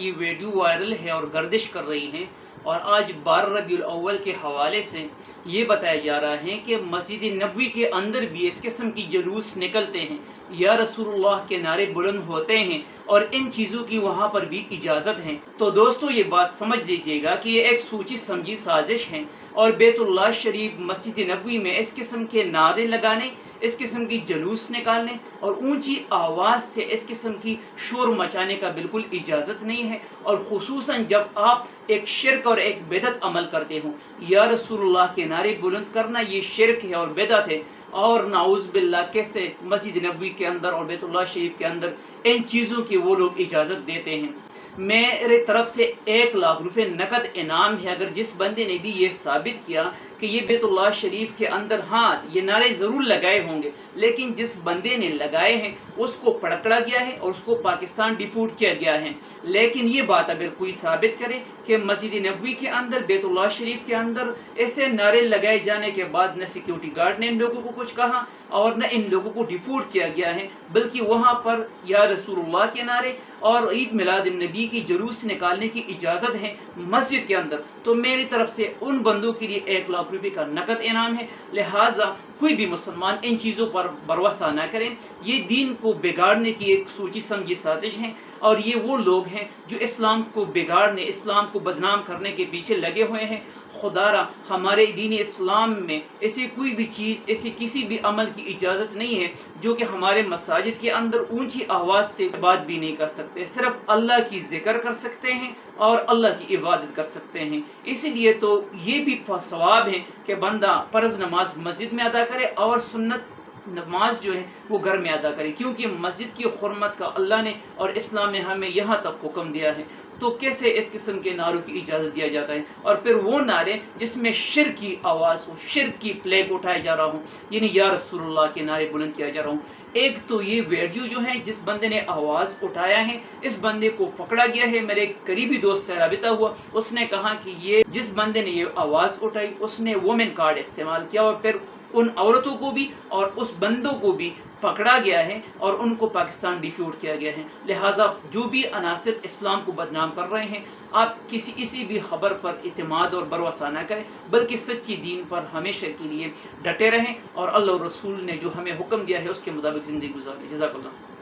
ये video viral है और गर्दिश कर रही हैं, और आज 12 रबीउल अव्वल के हवाले से ये बताया जा रहा है कि मस्जिद नबवी के अंदर भी इस किस्म की जुलूस निकलते हैं, या रसूलुल्लाह के नारे बुलंद होते हैं, और इन चीज़ों की वहाँ पर भी इजाज़त है। तो दोस्तों ये बात समझ लीजिएगा कि ये एक सोची समझी साजिश है, और बैतुल्लाह शरीफ मस्जिद नबवी में इस किस्म के नारे लगाने, इस किस्म की जुलूस निकालने और ऊंची आवाज़ से इस किस्म की शोर मचाने का बिल्कुल इजाज़त नहीं है। और खुसूसन जब आप एक शिरक और एक बिदअत अमल करते हो, या रसूलुल्लाह के नारे बुलंद करना ये शिरक है और बिदअत है, और नाउज़ बिल्लाह कैसे मस्जिद नबवी के अंदर और बैतुल्लाह शरीफ के अंदर इन चीज़ों की वो लोग इजाज़त देते हैं। मेरे तरफ से 1 लाख रुपए नकद इनाम है अगर जिस बंदे ने भी ये साबित किया कि ये बैतुल्लाह शरीफ के अंदर हाँ ये नारे ज़रूर लगाए होंगे, लेकिन जिस बंदे ने लगाए हैं उसको पकड़ा गया है और उसको पाकिस्तान डिपोर्ट किया गया है। लेकिन ये बात अगर कोई साबित करे कि मस्जिद नबवी के अंदर बैतुल्लाह शरीफ के अंदर ऐसे नारे लगाए जाने के बाद न सिक्योरिटी गार्ड ने इन लोगों को कुछ कहा और न इन लोगों को डिपोर्ट किया गया है, बल्कि वहाँ पर या रसूलुल्लाह के नारे और ईद मिलाद नबी की जुलूस निकालने की इजाज़त है मस्जिद के अंदर, तो मेरी तरफ से उन बंदों के लिए 1 लाख रुपए का नकद इनाम है। लिहाजा कोई भी मुसलमान इन चीज़ों पर भरोसा ना करें, ये दीन को बिगाड़ने की एक सोची समझी साजिश है, और ये वो लोग हैं जो इस्लाम को बिगाड़ने, इस्लाम को बदनाम करने के पीछे लगे हुए हैं। खुदारा हमारे दीन इस्लाम में ऐसी कोई भी चीज़, ऐसी किसी भी अमल की इजाज़त नहीं है जो कि हमारे मसाजिद के अंदर ऊंची आवाज़ से बात भी नहीं कर सकते, सिर्फ अल्लाह की जिक्र कर सकते हैं और अल्लाह की इबादत कर सकते हैं। इसीलिए तो ये भी सवाब है कि बंदा फ़र्ज़ नमाज मस्जिद में अदा करे और सुन्नत नमाज जो है वो घर में अदा करे, क्योंकि मस्जिद की हुर्मत का अल्लाह ने और इस्लाम ने हमें यहाँ तक हुक्म दिया है। तो कैसे इस किस्म के नारों की इजाज़त दिया जाता है, और फिर वो नारे जिसमें शिर्क की आवाज़ हो, शिर्क की प्लेग उठाया जा रहा हूँ, यानी या रसूलुल्लाह के नारे बुलंद किया जा रहा हूँ। एक तो ये वीडियो जो है जिस बंदे ने आवाज़ उठाया है, इस बंदे को पकड़ा गया है। मेरे करीबी दोस्त से राबिता हुआ, उसने कहा कि ये जिस बंदे ने ये आवाज़ उठाई उसने वुमेन कार्ड इस्तेमाल किया, और फिर उन औरतों को भी और उस बंदों को भी पकड़ा गया है और उनको पाकिस्तान डिपोर्ट किया गया है। लिहाजा जो भी अनासिर इस्लाम को बदनाम कर रहे हैं, आप किसी भी खबर पर इत्मीनान और भरोसा न करें, बल्कि सच्ची दीन पर हमेशा के लिए डटे रहें और अल्लाह और रसूल ने जो हमें हुक्म दिया है उसके मुताबिक ज़िंदगी गुजारें। जज़ाकल्लाह।